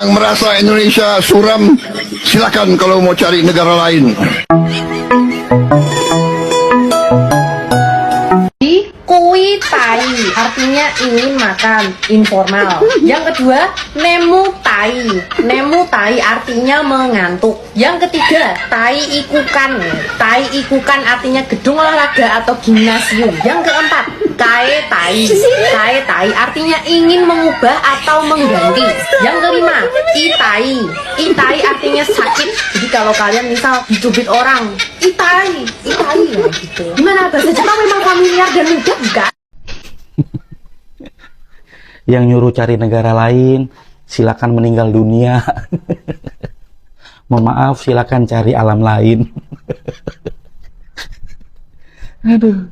Yang merasa Indonesia suram, silakan kalau mau cari negara lain. Kui tai artinya ingin makan, informal. Yang kedua, nemu tai. Nemu tai artinya mengantuk. Yang ketiga, tai ikukan. Tai ikukan artinya gedung olahraga atau gimnasium. Yang keempat, kae tai. Kae tai artinya ingin mengubah atau mengganti. Yang kelima, itai. Itai artinya sakit. Jadi kalau kalian misal dicubit orang, itai ya gitu. Gimana, bahasa Jepang memang familiar dan mudah bukan? Yang nyuruh cari negara lain, silakan meninggal dunia. Mohon maaf, silakan cari alam lain. Aduh,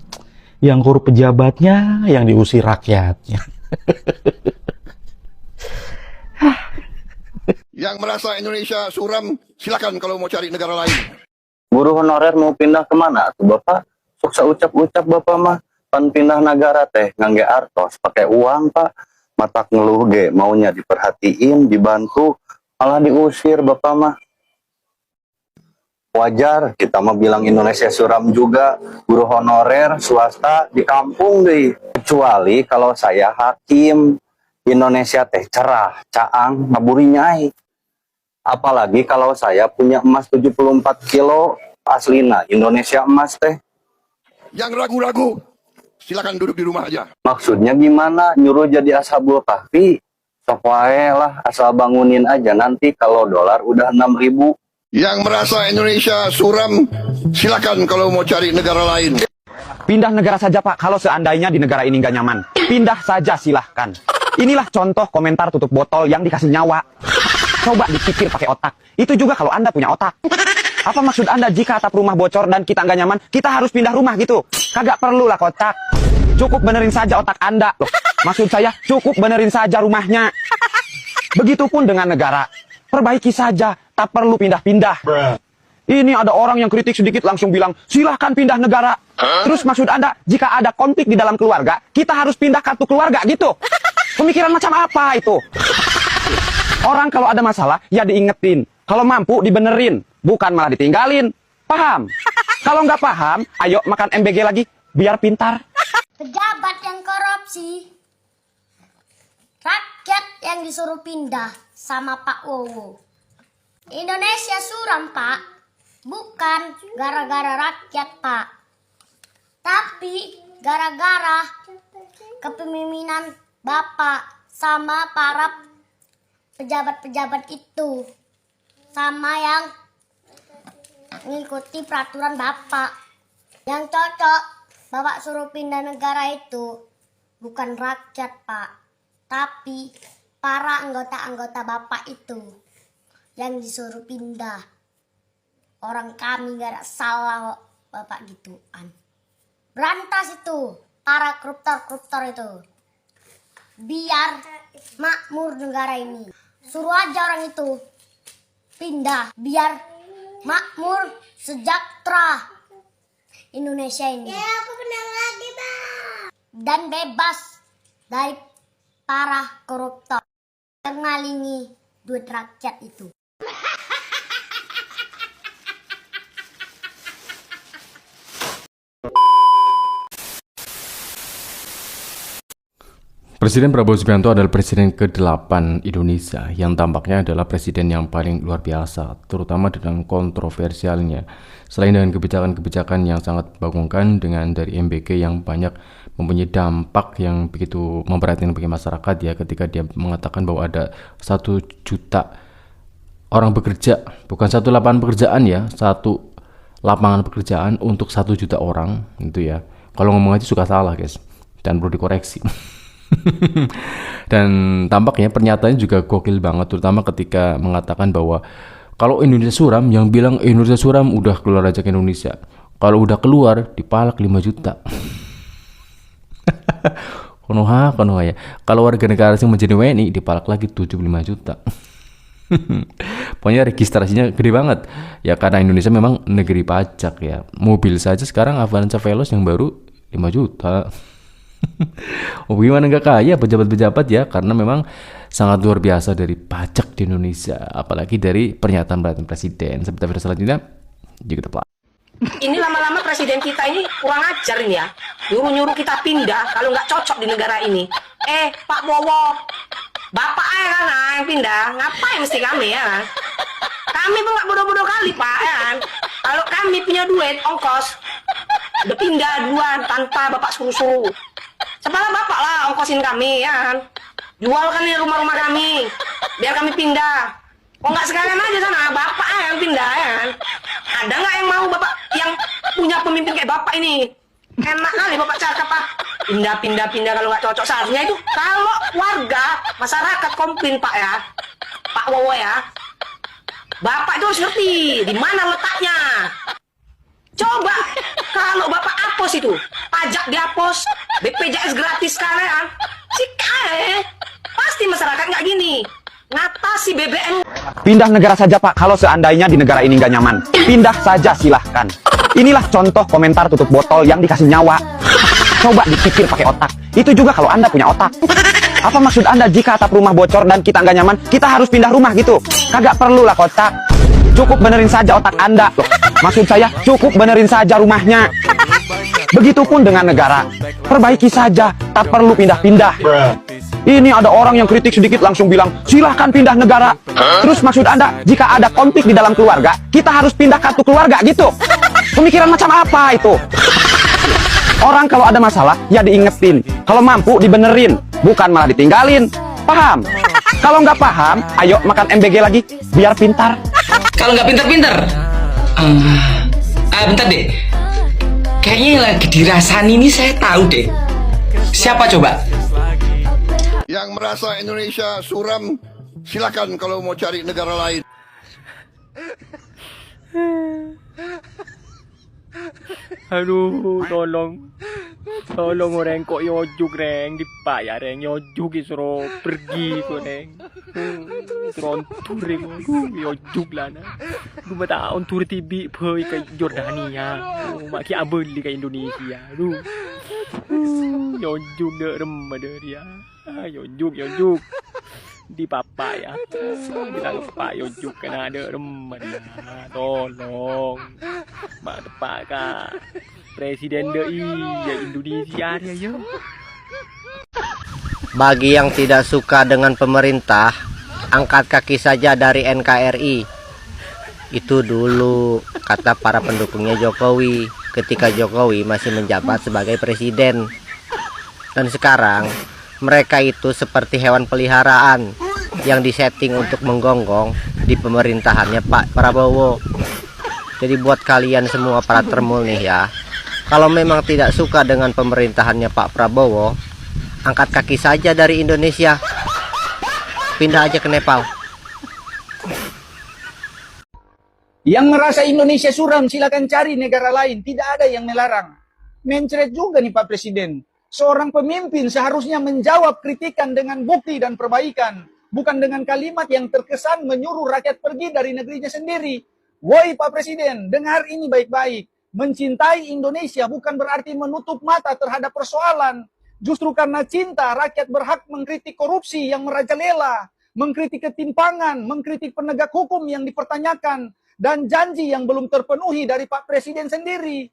yang korup pejabatnya, yang diusir rakyatnya. Yang merasa Indonesia suram, silakan kalau mau cari negara lain. Guru honorer mau pindah kemana tuh Bapak? Suksa ucap-ucap Bapak mah. Pan pindah negara teh ngangge artos pakai uang Pak. Matak ngeluh ge maunya diperhatiin, dibantu, malah diusir Bapak mah. Wajar kita mah bilang Indonesia suram juga. Guru honorer swasta di kampung deh. Kecuali kalau saya hakim, Indonesia teh cerah, caang, ngaburi nyai. Apalagi kalau saya punya emas 74 kilo aslina Indonesia emas teh. Yang ragu-ragu, silakan duduk di rumah aja. Maksudnya gimana? Nyuruh jadi ashabul kahfi? Sok wae lah, asal bangunin aja nanti kalau dolar udah 6.000. Yang merasa Indonesia suram, silakan kalau mau cari negara lain. Pindah negara saja Pak, kalau seandainya di negara ini nggak nyaman. Pindah saja silahkan. Inilah contoh komentar tutup botol yang dikasih nyawa. Coba dipikir pakai otak. Itu juga kalau Anda punya otak. Apa maksud Anda jika atap rumah bocor dan kita nggak nyaman, kita harus pindah rumah gitu? Kagak perlu lah kocak. Cukup benerin saja otak Anda. Loh, maksud saya cukup benerin saja rumahnya. Begitupun dengan negara. Perbaiki saja, tak perlu pindah-pindah. Ini ada orang yang kritik sedikit langsung bilang, silahkan pindah negara. Terus maksud Anda, jika ada konflik di dalam keluarga, kita harus pindah kartu keluarga gitu? Pemikiran macam apa itu? Orang kalau ada masalah, ya diingetin. Kalau mampu, dibenerin. Bukan malah ditinggalin. Paham? Kalau nggak paham, ayo makan MBG lagi, biar pintar. Pejabat yang korupsi. Rakyat yang disuruh pindah sama Pak Wowo. Indonesia suram, Pak. Bukan gara-gara rakyat, Pak. Tapi gara-gara kepemimpinan Bapak sama para pejabat-pejabat itu. Sama yang mengikuti peraturan Bapak. Yang cocok Bapak suruh pindah negara itu bukan rakyat, Pak. Tapi para anggota-anggota Bapak itu yang disuruh pindah. Orang kami gak ada salah kok Bapak gituan. Berantas itu para koruptor-koruptor itu. Biar makmur negara ini. Suruh aja orang itu pindah biar makmur sejahtera Indonesia ini. Ya, aku menang lagi, Bang. Dan bebas dari para koruptor yang ngalingi duit rakyat itu. Presiden Prabowo Subianto adalah presiden ke-8 Indonesia yang tampaknya adalah presiden yang paling luar biasa, terutama dengan kontroversialnya. Selain dengan kebijakan-kebijakan yang sangat membanggakan dengan dari MBG yang banyak mempunyai dampak yang begitu memperhatikan bagi masyarakat ya, ketika dia mengatakan bahwa ada 1 juta orang bekerja, bukan 1 lapangan pekerjaan ya, 1 lapangan pekerjaan untuk 1 juta orang itu ya. Kalau ngomong aja suka salah guys, dan perlu dikoreksi. Dan tampaknya pernyataannya juga gokil banget, terutama ketika mengatakan bahwa kalau Indonesia suram, yang bilang Indonesia suram udah keluar aja ke Indonesia, kalau udah keluar dipalak 5 juta. Konoha ya. Kalau warga negara asing menjadi WNI dipalak lagi 75 juta. Pokoknya registrasinya gede banget ya, karena Indonesia memang negeri pajak ya. Mobil saja sekarang Avanza Veloz yang baru 5 juta. Oh, gimana nggak kaya pejabat-pejabat ya? Karena memang sangat luar biasa dari pajak di Indonesia, apalagi dari pernyataan presiden. Seperti video selanjutnya, juga tepat. Ini lama-lama presiden kita ini kurang ajar ini ya. Nyuruh-nyuruh kita pindah kalau nggak cocok di negara ini. Pak Bowo, bapak aja kan yang pindah. Ngapain mesti kami ya kan? Kami pun nggak bodoh-bodoh kali Pak ya kan? Kalau kami punya duit, ongkos, udah pindah duluan tanpa bapak suruh-suruh. Sepalah bapak lah ongkosin kami ya kan? Jualkan nih rumah-rumah kami, biar kami pindah. Kok nggak sekalian aja sana, bapak yang pindah ya kan? Ada nggak yang mau bapak yang punya pemimpin kayak bapak ini? Enak kali bapak cakap pindah kalau nggak cocok. Seharusnya itu kalau warga masyarakat komplain Pak ya, Pak Wowo ya, bapak itu harus ngerti di mana letaknya. Coba kalau bapak hapus itu pajak dihapus, BPJS gratis kalian, pasti masyarakat nggak gini. Ngatasi BBM. Pindah negara saja Pak, kalau seandainya di negara ini nggak nyaman. Pindah saja silahkan. Inilah contoh komentar tutup botol yang dikasih nyawa. Coba dipikir pakai otak. Itu juga kalau Anda punya otak. Apa maksud Anda jika atap rumah bocor dan kita nggak nyaman, kita harus pindah rumah gitu? Kagak perlu lah kocak. Cukup benerin saja otak Anda. Maksud saya, cukup benerin saja rumahnya. Begitupun dengan negara. Perbaiki saja, tak perlu pindah-pindah. Ini ada orang yang kritik sedikit langsung bilang, silahkan pindah negara. Terus maksud Anda, jika ada konflik di dalam keluarga, kita harus pindah kartu keluarga gitu? Pemikiran macam apa itu? Orang kalau ada masalah, ya diingetin. Kalau mampu, dibenerin. Bukan malah ditinggalin. Paham? Kalau nggak paham, ayo makan MBG lagi, biar pintar. Kalau nggak pinter-pinter, bentar deh. Kayaknya yang lagi dirasani ini saya tahu deh. Siapa coba? Yang merasa Indonesia suram, silakan kalau mau cari negara lain. Aduh, tolong orang kok yojuk reng dibayar reng yojuk disuruh pergi kok reng. Terontur reng, aduh yojuk lah na. Dua tahun tur tibi pergi ke Jordania, maki abeli ke Indonesia, aduh. Yojuk deh rem ada dia. Yojuk di papa ya, kita lupa yojuk kena ada rem dia. Tolong mak tepak kak presiden deh ya Indonesia dia yo. Bagi yang tidak suka dengan pemerintah, angkat kaki saja dari NKRI. Itu dulu kata para pendukungnya Jokowi ketika Jokowi masih menjabat sebagai presiden. Dan sekarang mereka itu seperti hewan peliharaan yang disetting untuk menggonggong di pemerintahannya Pak Prabowo. Jadi buat kalian semua para termul nih ya, kalau memang tidak suka dengan pemerintahannya Pak Prabowo, angkat kaki saja dari Indonesia, pindah aja ke Nepal. Yang merasa Indonesia suram silakan cari negara lain, tidak ada yang melarang. Mencret juga nih Pak Presiden. Seorang pemimpin seharusnya menjawab kritikan dengan bukti dan perbaikan, bukan dengan kalimat yang terkesan menyuruh rakyat pergi dari negerinya sendiri. Woi Pak Presiden, dengar ini baik-baik. Mencintai Indonesia bukan berarti menutup mata terhadap persoalan. Justru karena cinta, rakyat berhak mengkritik korupsi yang merajalela, mengkritik ketimpangan, mengkritik penegak hukum yang dipertanyakan, dan janji yang belum terpenuhi dari Pak Presiden sendiri.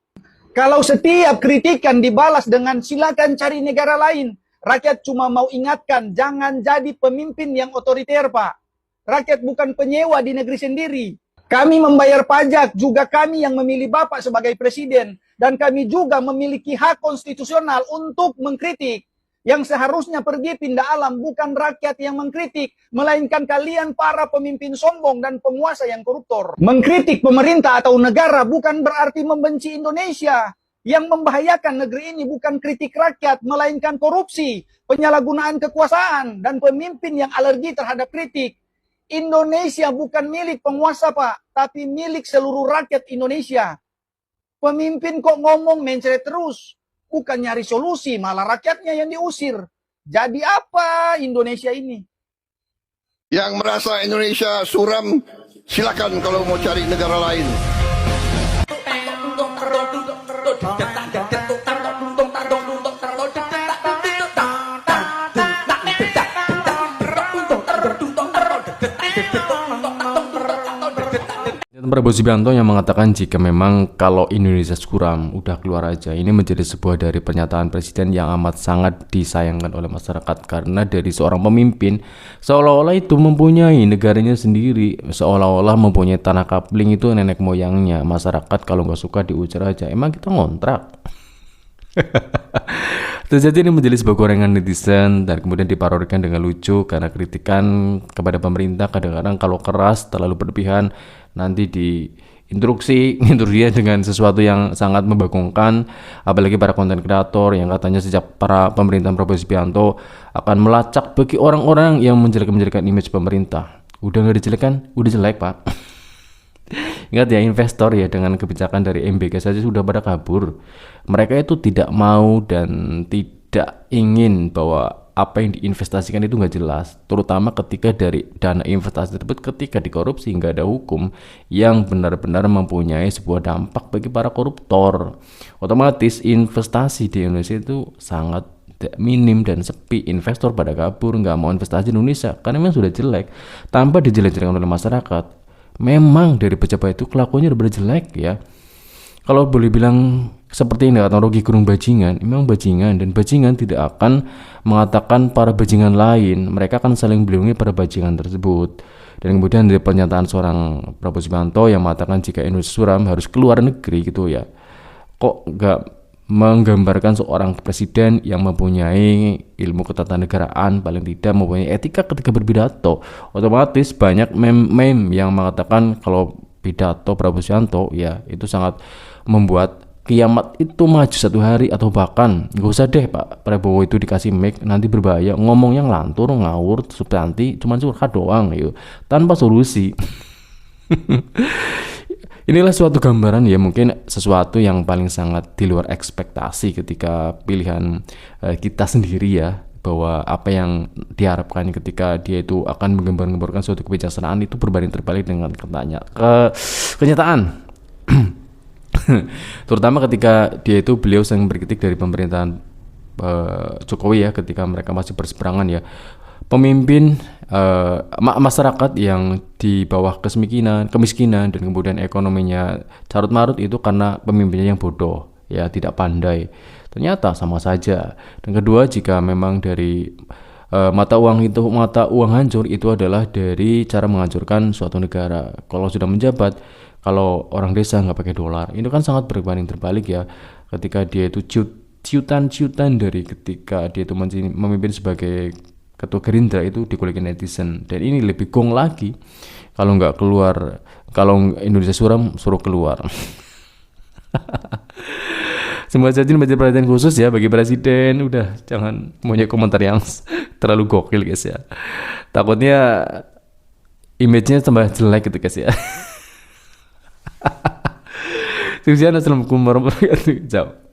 Kalau setiap kritikan dibalas dengan silakan cari negara lain, rakyat cuma mau ingatkan, jangan jadi pemimpin yang otoriter, Pak. Rakyat bukan penyewa di negeri sendiri. Kami membayar pajak, juga kami yang memilih Bapak sebagai presiden. Dan kami juga memiliki hak konstitusional untuk mengkritik. Yang seharusnya pergi pindah alam bukan rakyat yang mengkritik, melainkan kalian para pemimpin sombong dan penguasa yang koruptor. Mengkritik pemerintah atau negara bukan berarti membenci Indonesia. Yang membahayakan negeri ini bukan kritik rakyat, melainkan korupsi, penyalahgunaan kekuasaan, dan pemimpin yang alergi terhadap kritik. Indonesia bukan milik penguasa, Pak, tapi milik seluruh rakyat Indonesia. Pemimpin kok ngomong mencret terus, bukan nyari solusi, malah rakyatnya yang diusir. Jadi apa Indonesia ini? Yang merasa Indonesia suram, silakan kalau mau cari negara lain. Prabowo Subianto yang mengatakan jika memang kalau Indonesia suram udah keluar aja. Ini menjadi sebuah dari pernyataan presiden yang amat sangat disayangkan oleh masyarakat, karena dari seorang pemimpin seolah-olah itu mempunyai negaranya sendiri, seolah-olah mempunyai tanah kapling itu nenek moyangnya. Masyarakat kalau nggak suka diujar aja, emang kita ngontrak. Terjadi ini menjadi sebuah gorengan netizen dan kemudian diparodikan dengan lucu karena kritikan kepada pemerintah kadang-kadang kalau keras terlalu berlebihan nanti diinstruksi dia dengan sesuatu yang sangat membagongkan, apalagi para konten kreator yang katanya sejak para pemerintahan Prabowo Subianto akan melacak bagi orang-orang yang menjelek-menjelekan image pemerintah. Udah nggak dijelekan, udah jelek pak. Ingat ya, investor ya dengan kebijakan dari MBK saja sudah pada kabur. Mereka itu tidak mau dan tidak ingin bahwa apa yang diinvestasikan itu nggak jelas, terutama ketika dari dana investasi tersebut ketika dikorupsi nggak ada hukum yang benar-benar mempunyai sebuah dampak bagi para koruptor. Otomatis investasi di Indonesia itu sangat minim dan sepi. Investor pada kabur, nggak mau investasi di Indonesia karena memang sudah jelek tanpa dijelek-jelekan oleh masyarakat. Memang dari pejabat itu kelakuannya udah jelek ya. Kalau boleh bilang seperti yang dikatakan Rocky Gerung bajingan, memang bajingan, dan bajingan tidak akan mengatakan para bajingan lain. Mereka akan saling melindungi para bajingan tersebut. Dan kemudian dari pernyataan seorang Prabowo Subianto yang mengatakan jika Indonesia suram harus keluar negeri gitu ya. Kok nggak menggambarkan seorang presiden yang mempunyai ilmu ketatanegaraan, paling tidak mempunyai etika ketika berpidato. Otomatis banyak meme yang mengatakan kalau pidato Prabowo Subianto ya itu sangat membuat kiamat itu maju satu hari, atau bahkan nggak usah deh Pak Prabowo itu dikasih mic nanti berbahaya, ngomongnya ngelantur ngawur substansi cuman curhat doang yuk tanpa solusi. Inilah suatu gambaran ya, mungkin sesuatu yang paling sangat di luar ekspektasi ketika pilihan kita sendiri ya, bahwa apa yang diharapkan ketika dia itu akan menggambar-gambarkan suatu kebijaksanaan itu berbanding terbalik dengan kenyataan. Terutama ketika dia itu beliau sering berkritik dari pemerintahan Jokowi ya, ketika mereka masih berseberangan ya. Pemimpin masyarakat yang di bawah kemiskinan dan kemudian ekonominya carut marut itu karena pemimpinnya yang bodoh ya, tidak pandai. Ternyata sama saja. Dan kedua, jika memang dari mata uang hancur itu adalah dari cara menghancurkan suatu negara. Kalau sudah menjabat, kalau orang desa nggak pakai dolar, itu kan sangat berbanding terbalik ya. Ketika dia itu ciutan dari ketika dia itu memimpin sebagai ketua Gerindra itu dikulikin netizen. Dan ini lebih gong lagi kalau nggak keluar, kalau Indonesia suram suruh keluar. Semoga saja menjadi perhatian khusus ya bagi presiden. Udah jangan punya komentar yang terlalu gokil guys ya, takutnya image-nya tambah jelek gitu guys ya. Assalamualaikum warahmatullahi wabarakatuh. Ciao.